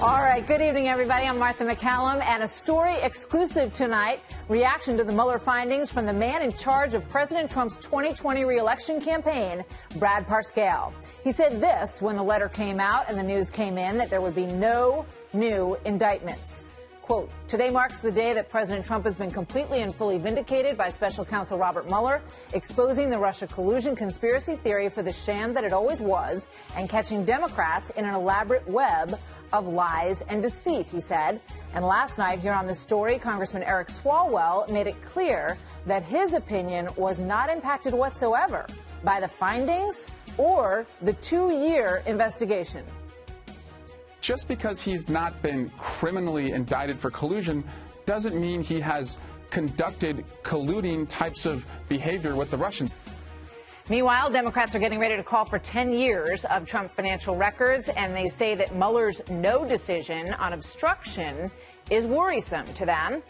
All right, good evening, everybody. I'm Martha McCallum, and a story exclusive tonight, reaction to the Mueller findings from the man in charge of President Trump's 2020 re-election campaign, Brad Parscale. He said this when the letter came out and the news came in that there would be no new indictments. Quote, today marks the day that President Trump has been completely and fully vindicated by special counsel Robert Mueller, exposing the Russia collusion conspiracy theory for the sham that it always was and catching Democrats in an elaborate web of lies and deceit, he said. And last night here on The Story, Congressman Eric Swalwell made it clear that his opinion was not impacted whatsoever by the findings or the 2-year investigation. Just because he's not been criminally indicted for collusion doesn't mean he has conducted colluding types of behavior with the Russians. Meanwhile, Democrats are getting ready to call for 10 years of Trump financial records, and they say that Mueller's no decision on obstruction is worrisome to them.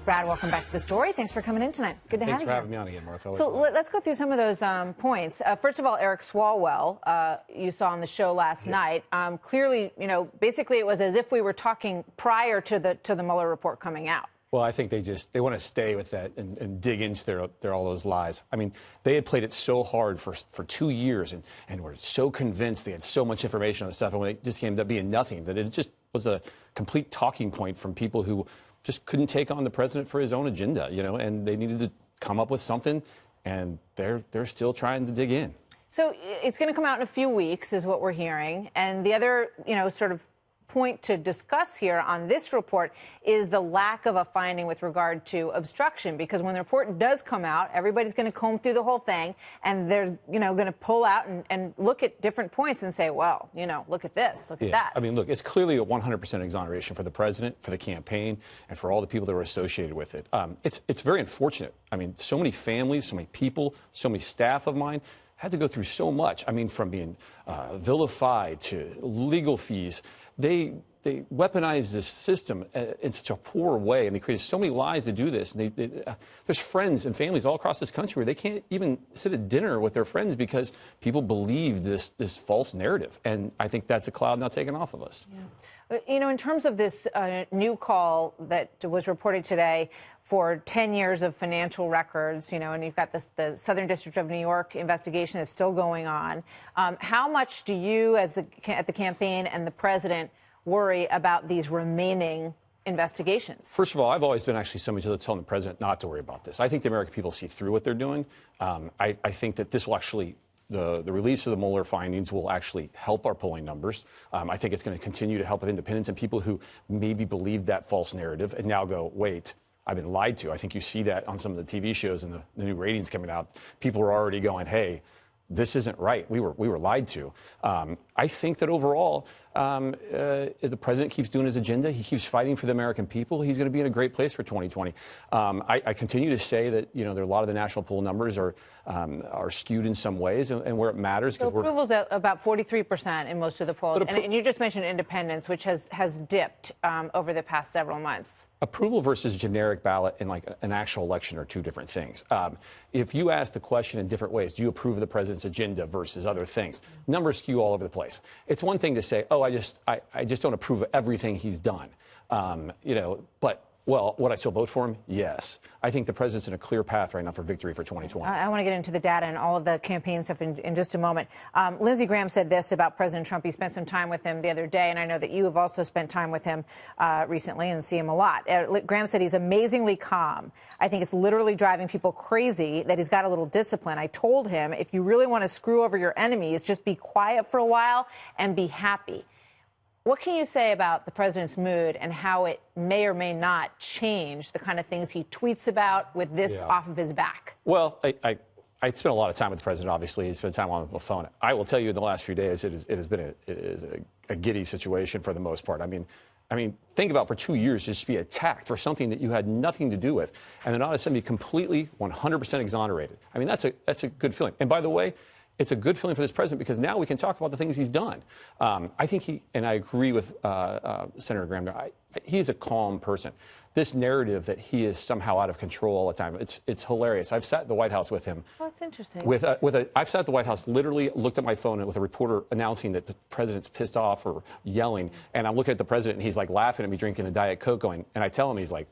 Brad, welcome back to The Story. Thanks for coming in tonight. Good to have you. Thanks for having me on again, Martha. So let's go through some of those points. First of all, Eric Swalwell, you saw on the show last night. Clearly, basically it was as if we were talking prior to the Mueller report coming out. Well, I think they want to stay with that and dig into all those lies. I mean, they had played it so hard for 2 years and were so convinced they had so much information on the stuff, and when it just ended up being nothing, that it just was a complete talking point from people who just couldn't take on the president for his own agenda, and they needed to come up with something, and they're still trying to dig in. So it's going to come out in a few weeks, is what we're hearing. And the other, sort of point to discuss here on this report is the lack of a finding with regard to obstruction, because when the report does come out, everybody's going to comb through the whole thing, and they're, going to pull out and look at different points and say, well, look at this, look at that. I mean, look, it's clearly a 100% exoneration for the president, for the campaign, and for all the people that were associated with it. It's very unfortunate. I mean, so many families, so many people, so many staff of mine had to go through so much. I mean, from being vilified to legal fees. They weaponized this system in such a poor way, and they created so many lies to do this. And there's friends and families all across this country where they can't even sit at dinner with their friends because people believe this false narrative. And I think that's a cloud now taken off of us. Yeah. In terms of this new call that was reported today for 10 years of financial records, and you've got the Southern District of New York investigation is still going on. How much do you, at the campaign and the president, worry about these remaining investigations? First of all, I've always been actually somebody to tell the president not to worry about this. I think the American people see through what they're doing. I think that this will actually the release of the Mueller findings will actually help our polling numbers. I think it's going to continue to help with independents and people who maybe believed that false narrative and now go, wait, I've been lied to. I think you see that on some of the TV shows and the new ratings coming out. People are already going, hey, this isn't right. We were lied to. I think that overall, if the president keeps doing his agenda, he keeps fighting for the American people, he's going to be in a great place for 2020. I continue to say that, there are a lot of the national poll numbers are skewed in some ways, and where it matters. So approval's at about 43% in most of the polls. And you just mentioned independence, which has dipped over the past several months. Approval versus generic ballot in like an actual election are two different things. If you ask the question in different ways, do you approve of the president's agenda versus other things? Numbers skew all over the place. It's one thing to say, oh, I just don't approve of everything he's done. But well, would I still vote for him? Yes. I think the president's in a clear path right now for victory for 2020. I want to get into the data and all of the campaign stuff in just a moment. Lindsey Graham said this about President Trump. He spent some time with him the other day, and I know that you have also spent time with him recently and see him a lot. Graham said he's amazingly calm. I think it's literally driving people crazy that he's got a little discipline. I told him, if you really want to screw over your enemies, just be quiet for a while and be happy. What can you say about the president's mood and how it may or may not change the kind of things he tweets about with this off of his back? Well, I spent a lot of time with the president, obviously. He spent time on the phone. I will tell you in the last few days, it has been a giddy situation for the most part. I mean, think about for 2 years just be attacked for something that you had nothing to do with, and then all of a sudden be completely 100% exonerated. I mean, that's a good feeling. And by the way, it's a good feeling for this president because now we can talk about the things he's done. I think and I agree with Senator Graham, He's a calm person. This narrative that he is somehow out of control all the time, it's hilarious. I've sat at the White House with him. Well, that's interesting. I've sat at the White House, literally looked at my phone with a reporter announcing that the president's pissed off or yelling, and I'm looking at the president, and he's like laughing at me, drinking a Diet Coke, going, and I tell him, he's like,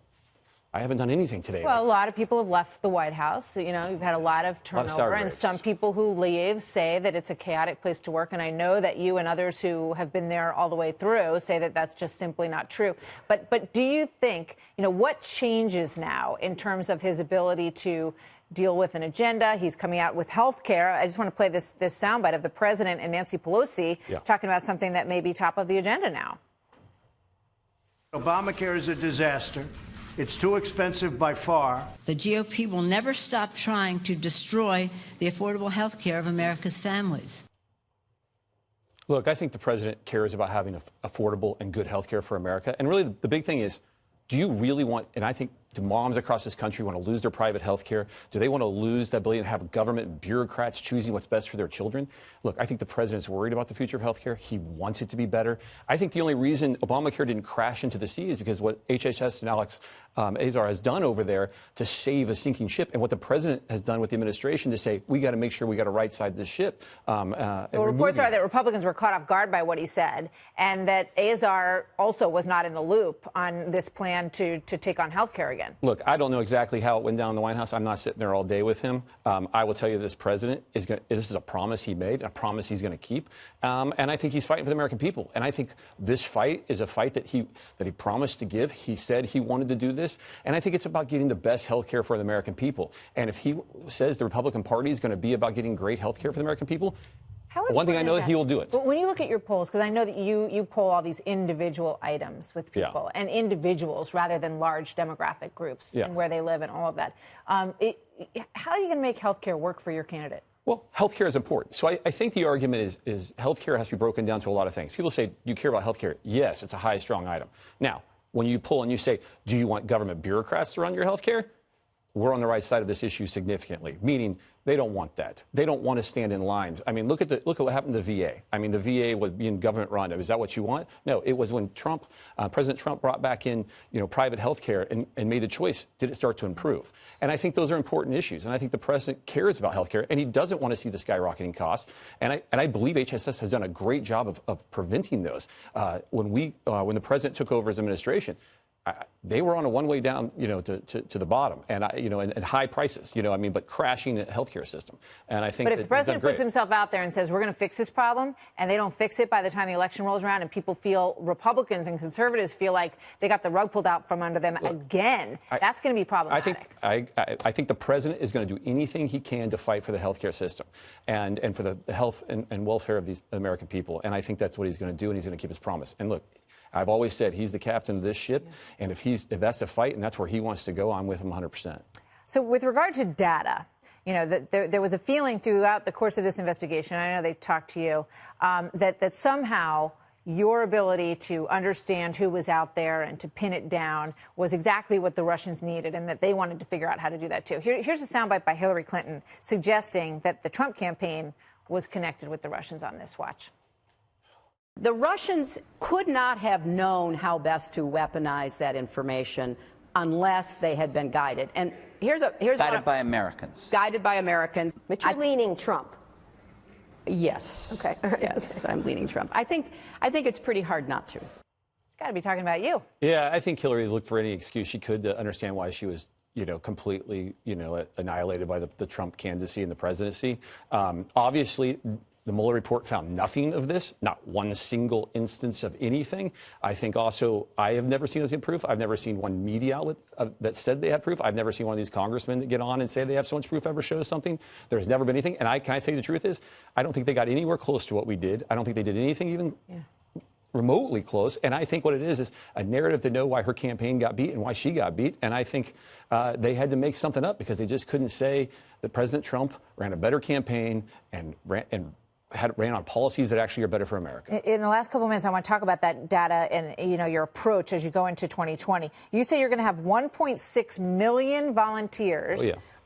I haven't done anything today. Well, a lot of people have left the White House. You know, you've had a lot of turnover, and some people who leave say that it's a chaotic place to work. And I know that you and others who have been there all the way through say that that's just simply not true. But do you think, you know, what changes now in terms of his ability to deal with an agenda? He's coming out with health care. I just want to play this soundbite of the president and Nancy Pelosi talking about something that may be top of the agenda now. Obamacare is a disaster. It's too expensive by far. The GOP will never stop trying to destroy the affordable health care of America's families. Look, I think the president cares about having affordable and good health care for America. And really, the big thing is, do you really want, and I think, do moms across this country want to lose their private health care? Do they want to lose the ability to have government bureaucrats choosing what's best for their children? Look, I think the president's worried about the future of health care. He wants it to be better. I think the only reason Obamacare didn't crash into the sea is because what HHS and Alex Azar has done over there to save a sinking ship, and what the president has done with the administration to say, we got to make sure we got to right side this ship. Well, reports are that Republicans were caught off guard by what he said, and that Azar also was not in the loop on this plan to take on health care again. Look, I don't know exactly how it went down in the White House. I'm not sitting there all day with him. I will tell you this president this is a promise he made, a promise he's going to keep. And I think he's fighting for the American people. And I think this fight is a fight that he promised to give. He said he wanted to do this. And I think it's about getting the best health care for the American people. And if he says the Republican Party is going to be about getting great health care for the American people, one thing I know that he will do it. But when you look at your polls, because I know that you poll all these individual items with people and individuals rather than large demographic groups and where they live and all of that, how are you going to make health care work for your candidate? Well, health care is important. So I think the argument is health care has to be broken down to a lot of things. People say, do you care about health care? Yes, it's a high, strong item. Now, when you poll and you say, do you want government bureaucrats to run your health care? We're on the right side of this issue significantly, meaning they don't want that. They don't want to stand in lines. I mean, look at what happened to the VA. I mean, the VA was being government run. Is that what you want? No, it was when President Trump brought back in, private health care and made the choice. Did it start to improve? And I think those are important issues. And I think the president cares about health care, and he doesn't want to see the skyrocketing costs. And I believe HSS has done a great job of preventing those. When the president took over his administration, they were on a one-way down, to the bottom, and and high prices, but crashing the healthcare system. And I think. But if the president puts himself out there and says we're going to fix this problem, and they don't fix it by the time the election rolls around, and people feel, Republicans and conservatives feel like they got the rug pulled out from under them again, that's going to be problematic. I think the president is going to do anything he can to fight for the healthcare system and for the health and welfare of these American people. And I think that's what he's going to do, and he's going to keep his promise. And look, I've always said he's the captain of this ship, and if that's the fight and that's where he wants to go, I'm with him 100%. So with regard to data, there was a feeling throughout the course of this investigation, I know they talked to you, that somehow your ability to understand who was out there and to pin it down was exactly what the Russians needed, and that they wanted to figure out how to do that too. Here's a soundbite by Hillary Clinton suggesting that the Trump campaign was connected with the Russians on this. Watch. The Russians could not have known how best to weaponize that information unless they had been guided. And here's guided by Americans. Guided by Americans. But you're leaning Trump. Yes. Okay. Yes, I'm leaning Trump. I think it's pretty hard not to. It's got to be talking about you. Yeah, I think Hillary looked for any excuse she could to understand why she was completely annihilated by the Trump candidacy and the presidency. Obviously, the Mueller report found nothing of this, not one single instance of anything. I think also I have never seen proof. I've never seen one media outlet that said they had proof. I've never seen one of these congressmen that get on and say they have so much proof ever show something. There's never been anything. And can I tell you the truth is, I don't think they got anywhere close to what we did. I don't think they did anything even remotely close. And I think what it is a narrative to know why her campaign got beat and why she got beat. And I think they had to make something up because they just couldn't say that President Trump ran a better campaign and ran on policies that actually are better for America. In the last couple of minutes, I want to talk about that data and, your approach as you go into 2020. You say you're going to have 1.6 million volunteers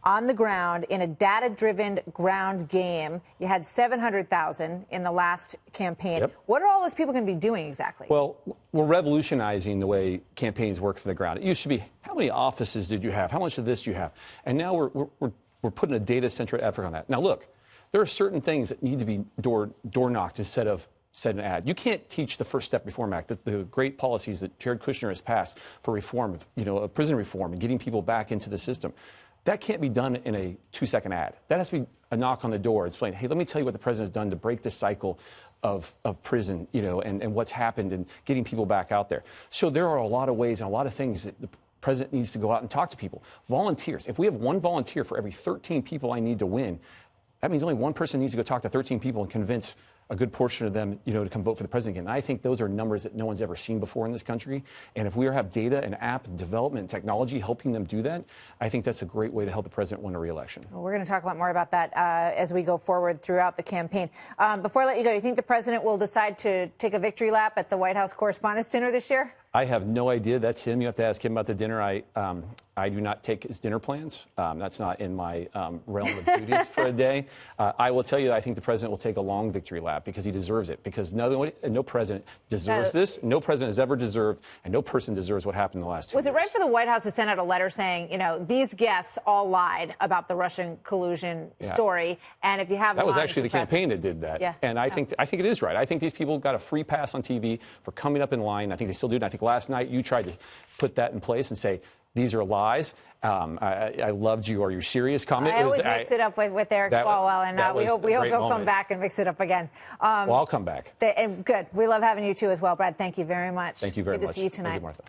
on the ground in a data-driven ground game. You had 700,000 in the last campaign. Yep. What are all those people going to be doing exactly? Well, we're revolutionizing the way campaigns work from the ground. It used to be, how many offices did you have? How much of this do you have? And now we're putting a data-centric effort on that. Now, look, there are certain things that need to be door knocked instead of said an ad. You can't teach the First Step Reform Act, the great policies that Jared Kushner has passed for reform, of prison reform and getting people back into the system. That can't be done in a 2-second ad. That has to be a knock on the door explain, hey, let me tell you what the president has done to break the cycle of prison, and what's happened and getting people back out there. So there are a lot of ways and a lot of things that the president needs to go out and talk to people. Volunteers. If we have one volunteer for every 13 people I need to win, that means only one person needs to go talk to 13 people and convince a good portion of them, to come vote for the president again. And I think those are numbers that no one's ever seen before in this country. And if we have data and app development and technology helping them do that, I think that's a great way to help the president win a re-election. Well, we're going to talk a lot more about that as we go forward throughout the campaign. Before I let you go, do you think the president will decide to take a victory lap at the White House Correspondents' Dinner this year? I have no idea. That's him. You have to ask him about the dinner. I do not take his dinner plans. That's not in my realm of duties for a day. I will tell you that I think the president will take a long victory lap because he deserves it. Because no president deserves this. No president has ever deserved, and no person deserves what happened in the last 2 years. Was it right for the White House to send out a letter saying, these guests all lied about the Russian collusion story, and if you have that was actually the campaign that did that. Yeah. And I think it is right. I think these people got a free pass on TV for coming up in line. I think they still do. And I think last night you tried to put that in place and say, these are lies. I loved your serious comment. I always mix it up with Eric Swalwell, and we hope he'll come back and mix it up again. Well, I'll come back. And good. We love having you, too, as well, Brad. Thank you very much. Thank you very much. Good to see you tonight. Thank you, Martha.